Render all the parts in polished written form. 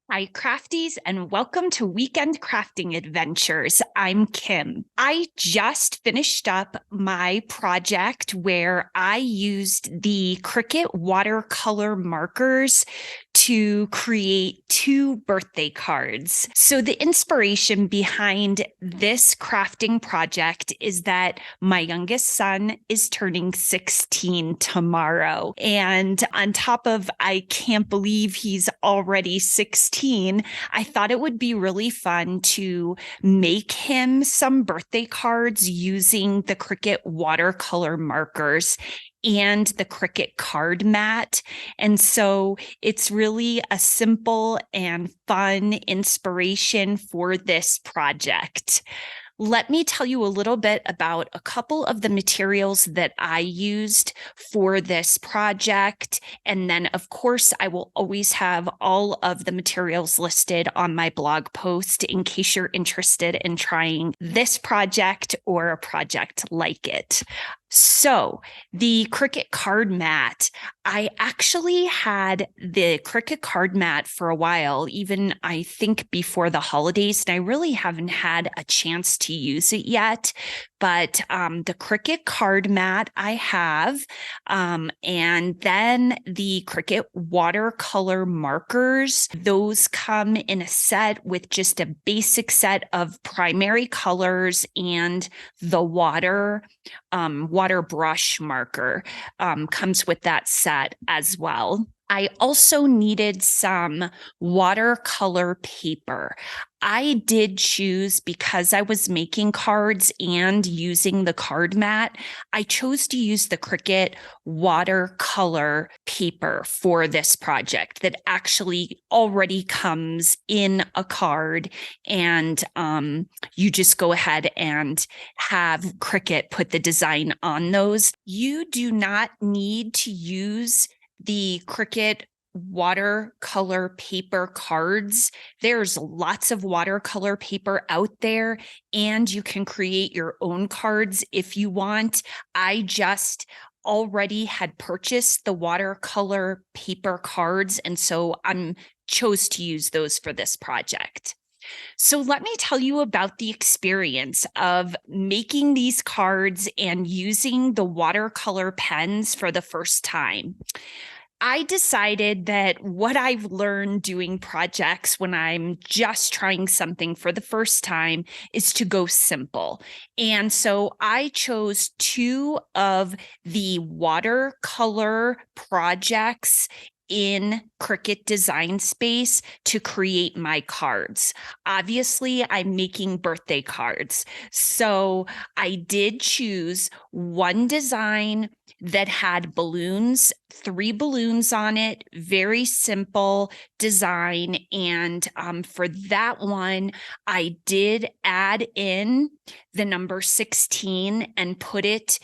Hi, crafties, and welcome to Weekend Crafting Adventures. I'm Kim. I just finished up my project where I used the Cricut watercolor markers to create two birthday cards. So, the inspiration behind this crafting project is that my youngest son is turning 16 tomorrow. And on top of, I can't believe he's already 16, I thought it would be really fun to make him some birthday cards using the Cricut watercolor markers and the Cricut card mat. And so it's really a simple and fun inspiration for this project. Let me tell you a little bit about a couple of the materials that I used for this project. And then, of course, I will always have all of the materials listed on my blog post in case you're interested in trying this project or a project like it. So, the Cricut card mat, I actually had the Cricut card mat for a while, even I think before the holidays, and I really haven't had a chance to use it yet. But the Cricut card mat I have, and then the Cricut watercolor markers, those come in a set with just a basic set of primary colors and the water brush marker comes with that set as well. I also needed some watercolor paper. I did choose, because I was making cards and using the card mat, I chose to use the Cricut watercolor paper for this project that actually already comes in a card, and you just go ahead and have Cricut put the design on those. You do not need to use the Cricut watercolor paper cards. There's lots of watercolor paper out there, and you can create your own cards if you want. I just already had purchased the watercolor paper cards, and so I chose to use those for this project. So let me tell you about the experience of making these cards and using the watercolor pens for the first time. I decided that what I've learned doing projects when I'm just trying something for the first time is to go simple. And so I chose two of the watercolor projects in Cricut Design Space to create my cards. Obviously, I'm making birthday cards. So I did choose one design that had balloons, 3 balloons on it, very simple design. And for that one, I did add in the number 16 and put it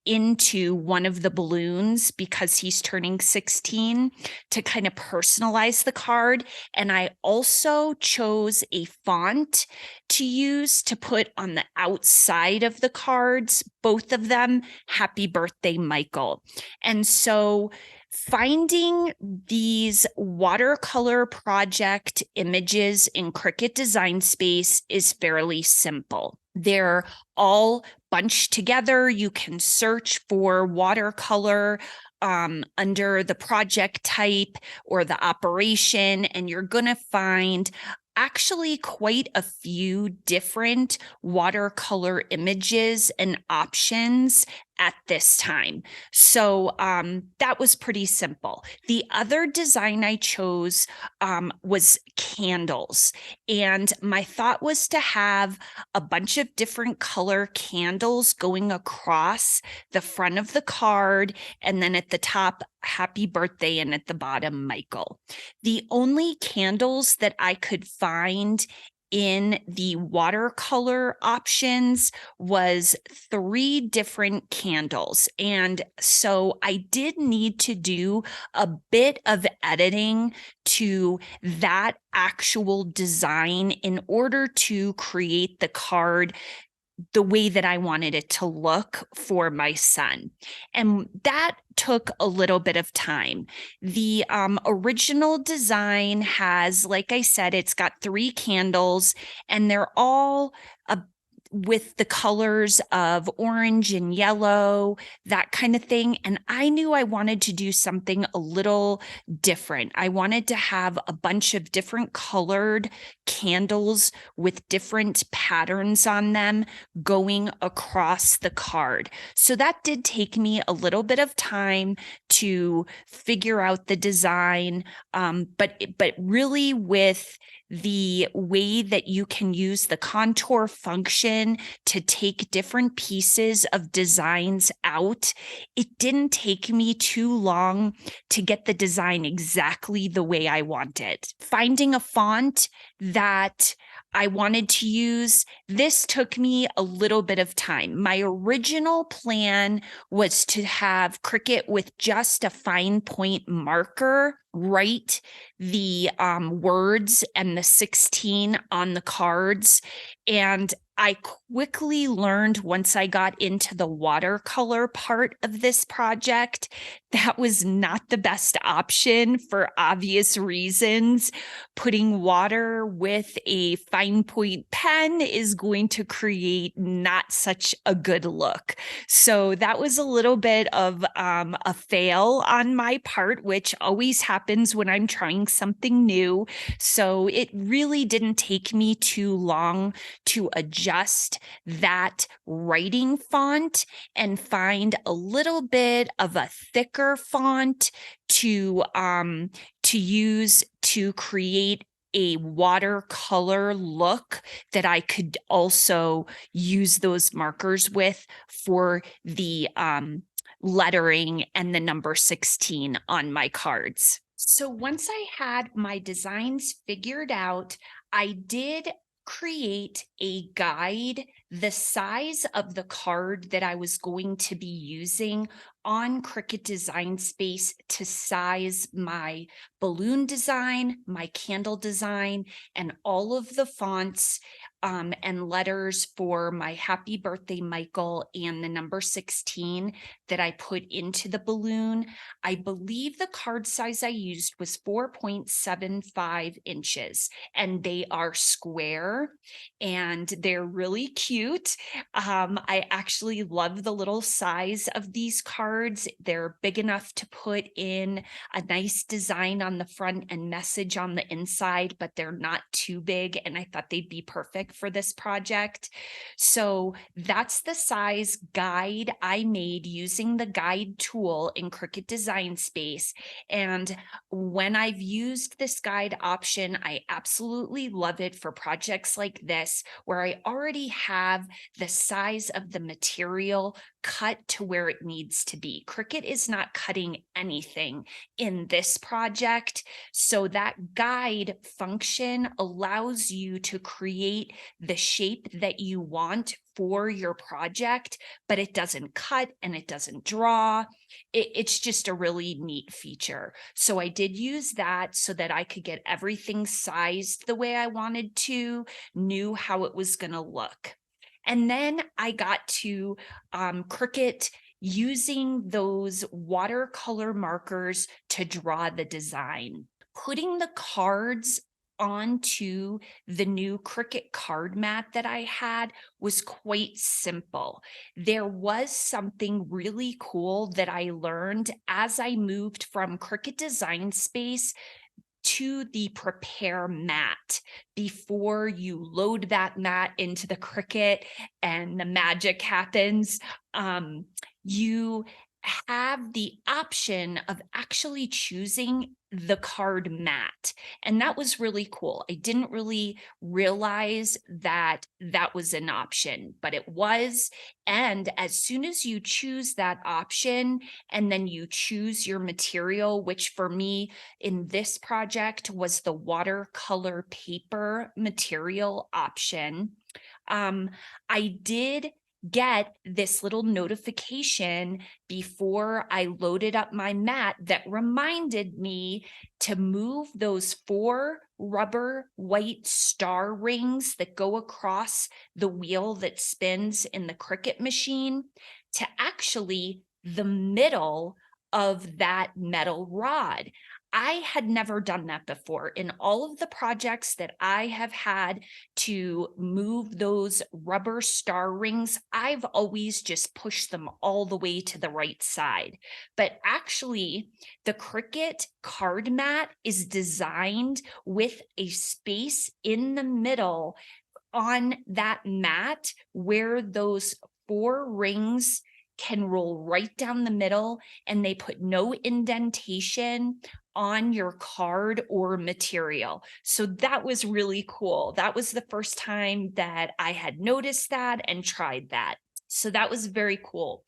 into one of the balloons because he's turning 16 to kind of personalize the card. And I also chose a font to use to put on the outside of the cards, both of them, Happy Birthday, Michael. And so finding these watercolor project images in Cricut Design Space is fairly simple. They're all bunched together. You can search for watercolor under the project type or the operation, and you're going to find actually quite a few different watercolor images and options at this time. So that was pretty simple. The other design I chose was candles. And my thought was to have a bunch of different color candles going across the front of the card, and then at the top, Happy Birthday, and at the bottom, Michael. The only candles that I could find in the watercolor options was 3 different candles. And so I did need to do a bit of editing to that actual design in order to create the card the way that I wanted it to look for my son. And that took a little bit of time. The original design has, like I said, it's got 3 candles, and they're all with the colors of orange and yellow, that kind of thing. And I knew I wanted to do something a little different. I wanted to have a bunch of different colored candles with different patterns on them going across the card. So that did take me a little bit of time to figure out the design, but really with the way that you can use the contour function to take different pieces of designs out, it didn't take me too long to get the design exactly the way I wanted. Finding a font that I wanted to use, this took me a little bit of time. My original plan was to have Cricut with just a fine point marker write the words and the 16 on the cards. And I quickly learned, once I got into the watercolor part of this project, that was not the best option for obvious reasons. Putting water with a fine point pen is going to create not such a good look. So that was a little bit of a fail on my part, which always happens when I'm trying something new. So it really didn't take me too long to adjust that writing font and find a little bit of a thicker font to use to create a watercolor look that I could also use those markers with for the lettering and the number 16 on my cards. So once I had my designs figured out, I did create a guide the size of the card that I was going to be using on Cricut Design Space to size my balloon design, my candle design, and all of the fonts and letters for my Happy Birthday, Michael, and the number 16 that I put into the balloon. I believe the card size I used was 4.75 inches, and they are square and they're really cute. I actually love the little size of these cards. They're big enough to put in a nice design on the front and message on the inside, but they're not too big, and I thought they'd be perfect for this project. So that's the size guide I made using the guide tool in Cricut Design Space. And when I've used this guide option, I absolutely love it for projects like this, where I already have the size of the material cut to where it needs to be. Cricut is not cutting anything in this project, so that guide function allows you to create the shape that you want for your project, but it doesn't cut and it doesn't draw. It's just a really neat feature. So I did use that so that I could get everything sized the way I wanted to, knew how it was going to look. And then I got to Cricut using those watercolor markers to draw the design. Putting the cards onto the new Cricut card mat that I had was quite simple. There was something really cool that I learned as I moved from Cricut Design Space to the prepare mat. Before you load that mat into the Cricut and the magic happens, you have the option of actually choosing the card mat. And that was really cool. I didn't really realize that that was an option, but it was. And as soon as you choose that option and then you choose your material, which for me in this project was the watercolor paper material option, I did get this little notification before I loaded up my mat that reminded me to move those 4 rubber white star rings that go across the wheel that spins in the Cricut machine to actually the middle of that metal rod. I had never done that before. In all of the projects that I have had to move those rubber star rings, I've always just pushed them all the way to the right side. But actually, the Cricut card mat is designed with a space in the middle on that mat where those 4 rings can roll right down the middle, and they put no indentation on your card or material. So that was really cool. That was the first time that I had noticed that and tried that. So that was very cool.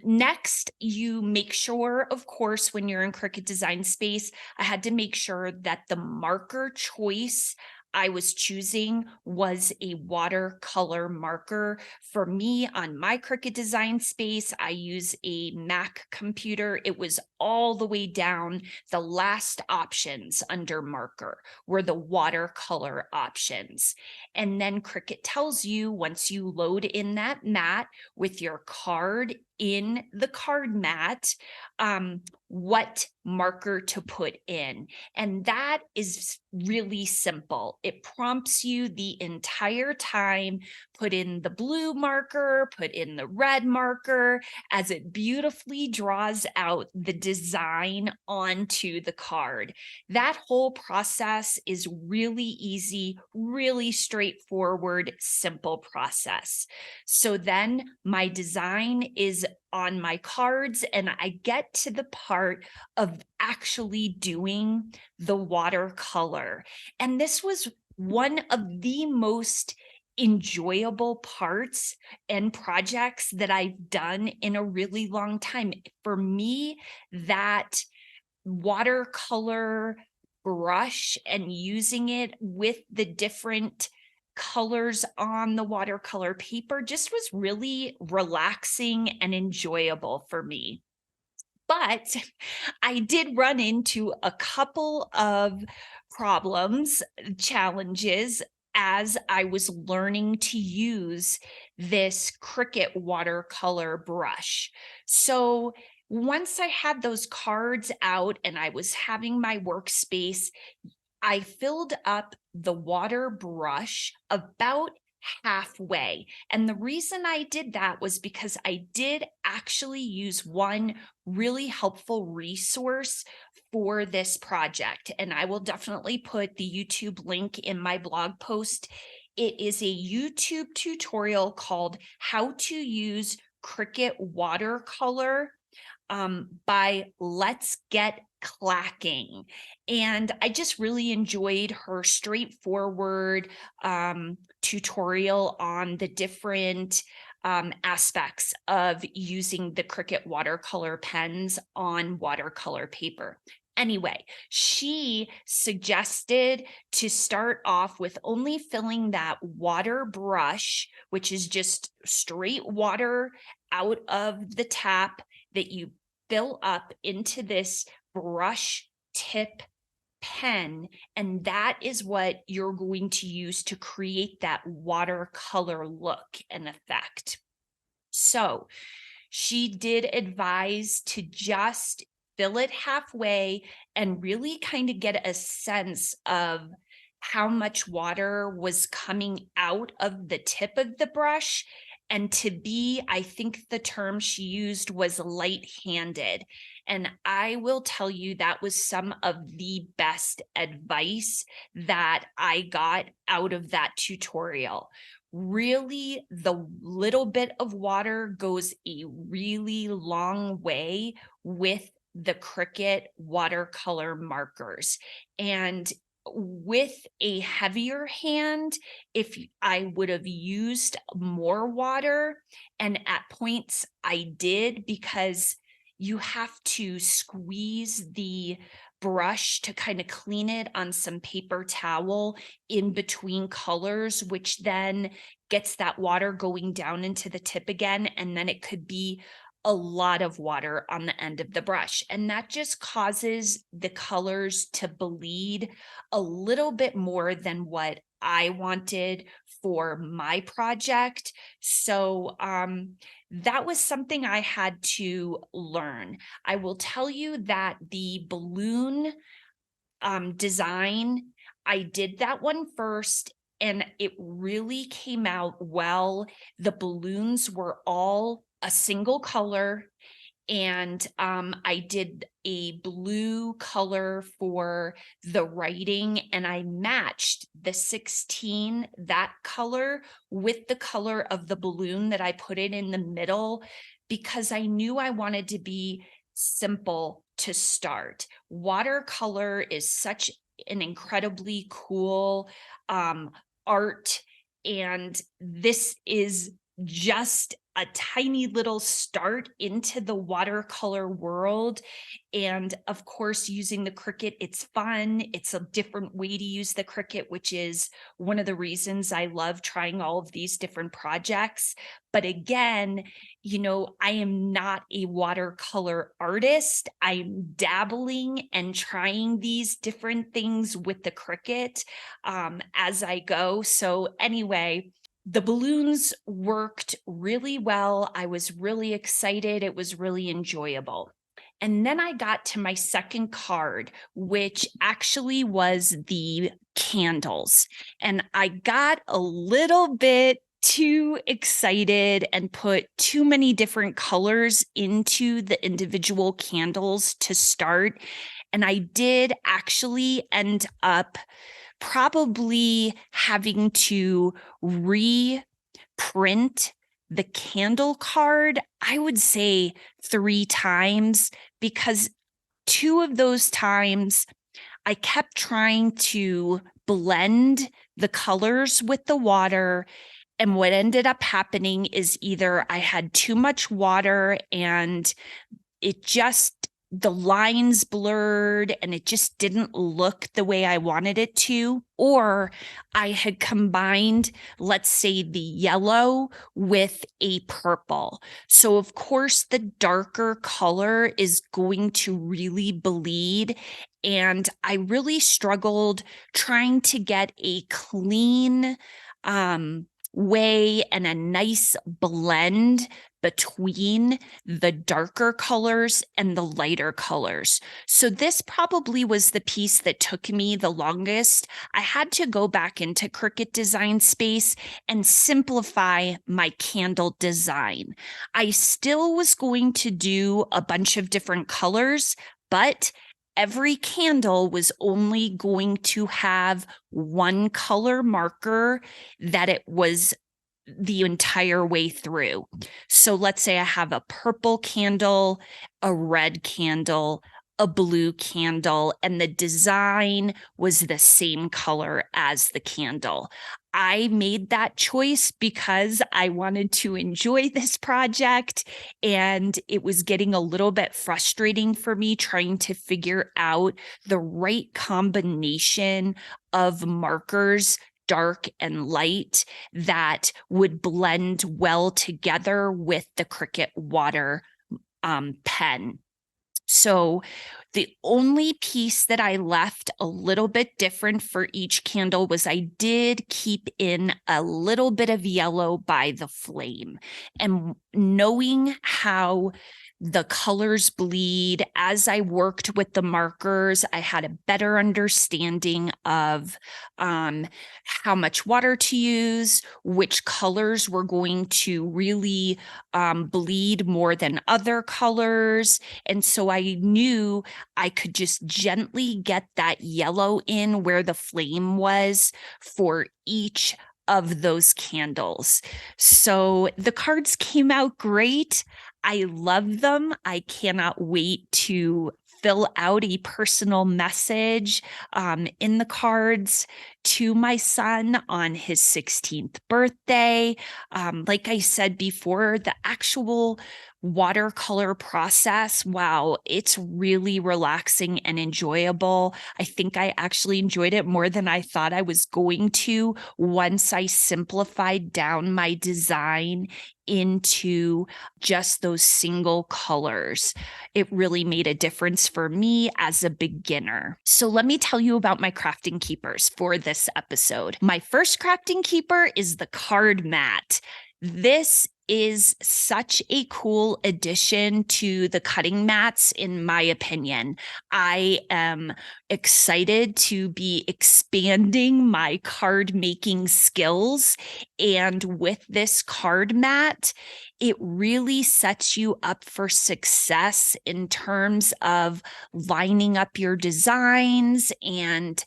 Next, you make sure, of course, when you're in Cricut Design Space, I had to make sure that the marker choice I was choosing was a watercolor marker. For me, on my Cricut Design Space, I use a Mac computer. It was all the way down. The last options under marker were the watercolor options. And then Cricut tells you, once you load in that mat with your card in the card mat, what marker to put in. And that is really simple. It prompts you the entire time, put in the blue marker, put in the red marker, as it beautifully draws out the design onto the card. That whole process is really easy, really straightforward, simple process. So then my design is on my cards, and I get to the part of actually doing the watercolor. And this was one of the most enjoyable parts and projects that I've done in a really long time. For me, that watercolor brush and using it with the different colors on the watercolor paper just was really relaxing and enjoyable for me. But I did run into a couple of problems, challenges as I was learning to use this Cricut watercolor brush. So once I had those cards out and I was having my workspace, I filled up the water brush about halfway. And the reason I did that was because I did actually use one really helpful resource for this project. And I will definitely put the YouTube link in my blog post. It is a YouTube tutorial called How to Use Cricut Watercolor by Let's Get Clacking. And I just really enjoyed her straightforward tutorial on the different aspects of using the Cricut watercolor pens on watercolor paper. Anyway, she suggested to start off with only filling that water brush, which is just straight water out of the tap that you fill up into this brush tip pen, and that is what you're going to use to create that watercolor look and effect. So she did advise to just fill it halfway and really kind of get a sense of how much water was coming out of the tip of the brush, and to be, I think the term she used was light-handed. And I will tell you that was some of the best advice that I got out of that tutorial. Really, the little bit of water goes a really long way with the Cricut watercolor markers. And with a heavier hand, if I would have used more water, and at points I did, because you have to squeeze the brush to kind of clean it on some paper towel in between colors, which then gets that water going down into the tip again. And then it could be a lot of water on the end of the brush. And that just causes the colors to bleed a little bit more than what I wanted for my project. So that was something I had to learn. I will tell you that the balloon design, I did that one first and it really came out well. The balloons were all a single color, and I did a blue color for the writing, and I matched the 16, that color, with the color of the balloon that I put it in the middle, because I knew I wanted to be simple to start. Watercolor is such an incredibly cool art, and this is just a tiny little start into the watercolor world. And of course, using the Cricut, it's fun. It's a different way to use the Cricut, which is one of the reasons I love trying all of these different projects. But again, you know, I am not a watercolor artist. I'm dabbling and trying these different things with the Cricut as I go. So anyway, the balloons worked really well. I was really excited. It was really enjoyable. And then I got to my second card, which actually was the candles. And I got a little bit too excited and put too many different colors into the individual candles to start. And I did actually end up probably having to reprint the candle card, I would say 3 times, because 2 of those times I kept trying to blend the colors with the water. And what ended up happening is either I had too much water and it just, the lines blurred and it just didn't look the way I wanted it to, or I had combined, let's say, the yellow with a purple. So of course the darker color is going to really bleed. And I really struggled trying to get a clean way and a nice blend between the darker colors and the lighter colors. So this probably was the piece that took me the longest. I had to go back into Cricut Design Space and simplify my candle design. I still was going to do a bunch of different colors, but every candle was only going to have one color marker that it was the entire way through. So let's say I have a purple candle, a red candle, a blue candle, and the design was the same color as the candle. I made that choice because I wanted to enjoy this project, and it was getting a little bit frustrating for me trying to figure out the right combination of markers, dark and light, that would blend well together with the Cricut Water pen. So the only piece that I left a little bit different for each candle was I did keep in a little bit of yellow by the flame. And knowing how the colors bleed, as I worked with the markers, I had a better understanding of how much water to use, which colors were going to really bleed more than other colors. And so I knew I could just gently get that yellow in where the flame was for each of those candles. So the cards came out great. I love them. I cannot wait to fill out a personal message in the cards to my son on his 16th birthday. Like I said before, the actual watercolor process, wow, it's really relaxing and enjoyable. I think I actually enjoyed it more than I thought I was going to once I simplified down my design into just those single colors. It really made a difference for me as a beginner. So let me tell you about my crafting keepers for this episode. My first crafting keeper is the card mat. This is such a cool addition to the cutting mats, in my opinion. I am excited to be expanding my card making skills. And with this card mat, it really sets you up for success in terms of lining up your designs and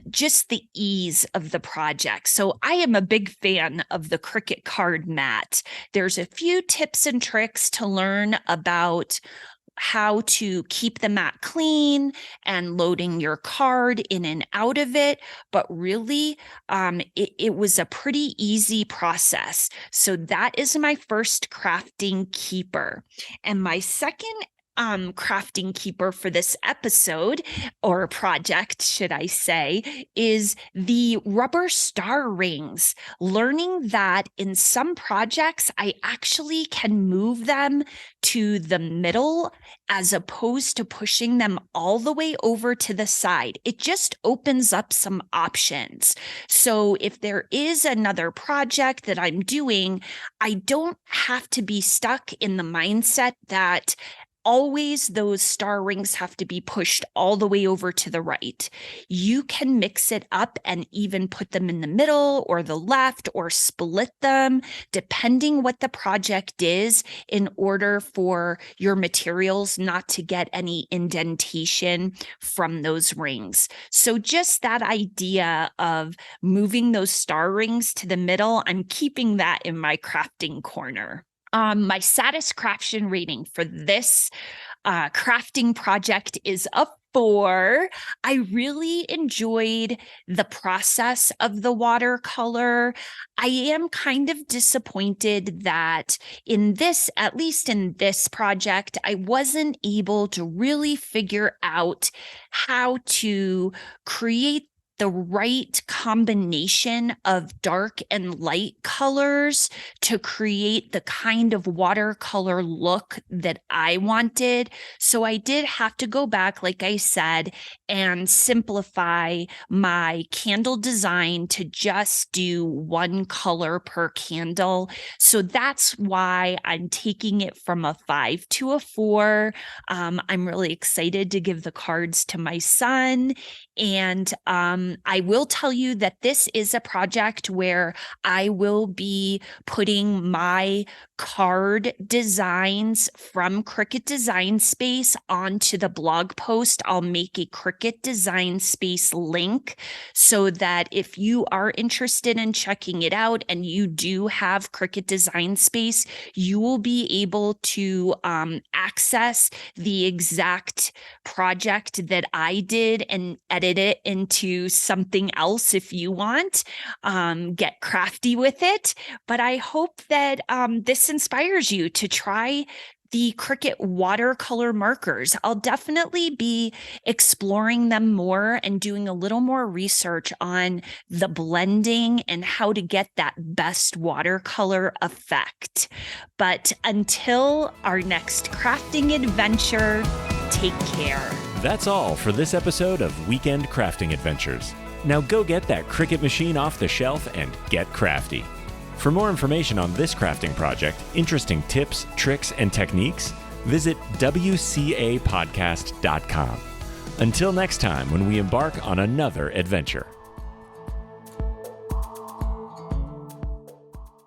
just the ease of the project. So I am a big fan of the Cricut card mat. There's a few tips and tricks to learn about how to keep the mat clean and loading your card in and out of it. But really, it was a pretty easy process. So that is my first crafting keeper. And my second crafting keeper for this episode, or project, should I say, is the rubber star rings. Learning that in some projects, I actually can move them to the middle as opposed to pushing them all the way over to the side. It just opens up some options. So if there is another project that I'm doing, I don't have to be stuck in the mindset that always those star rings have to be pushed all the way over to the right. You can mix it up and even put them in the middle or the left or split them, depending what the project is, in order for your materials not to get any indentation from those rings. So just that idea of moving those star rings to the middle, I'm keeping that in my crafting corner. My satisfaction rating for this crafting project is a 4. I really enjoyed the process of the watercolor. I am kind of disappointed that at least in this project, I wasn't able to really figure out how to create the right combination of dark and light colors to create the kind of watercolor look that I wanted. So I did have to go back, like I said, and simplify my candle design to just do one color per candle. So that's why I'm taking it from a 5 to a 4. I'm really excited to give the cards to my son. And I will tell you that this is a project where I will be putting my card designs from Cricut Design Space onto the blog post. I'll make a Cricut Design Space link so that if you are interested in checking it out and you do have Cricut Design Space, you will be able to access the exact project that I did and edit it into something else if you want. Get crafty with it. But I hope that this inspires you to try the Cricut watercolor markers. I'll definitely be exploring them more and doing a little more research on the blending and how to get that best watercolor effect. But until our next crafting adventure, take care. That's all for this episode of Weekend Crafting Adventures. Now go get that Cricut machine off the shelf and get crafty. For more information on this crafting project, interesting tips, tricks, and techniques, visit WCApodcast.com. Until next time, when we embark on another adventure.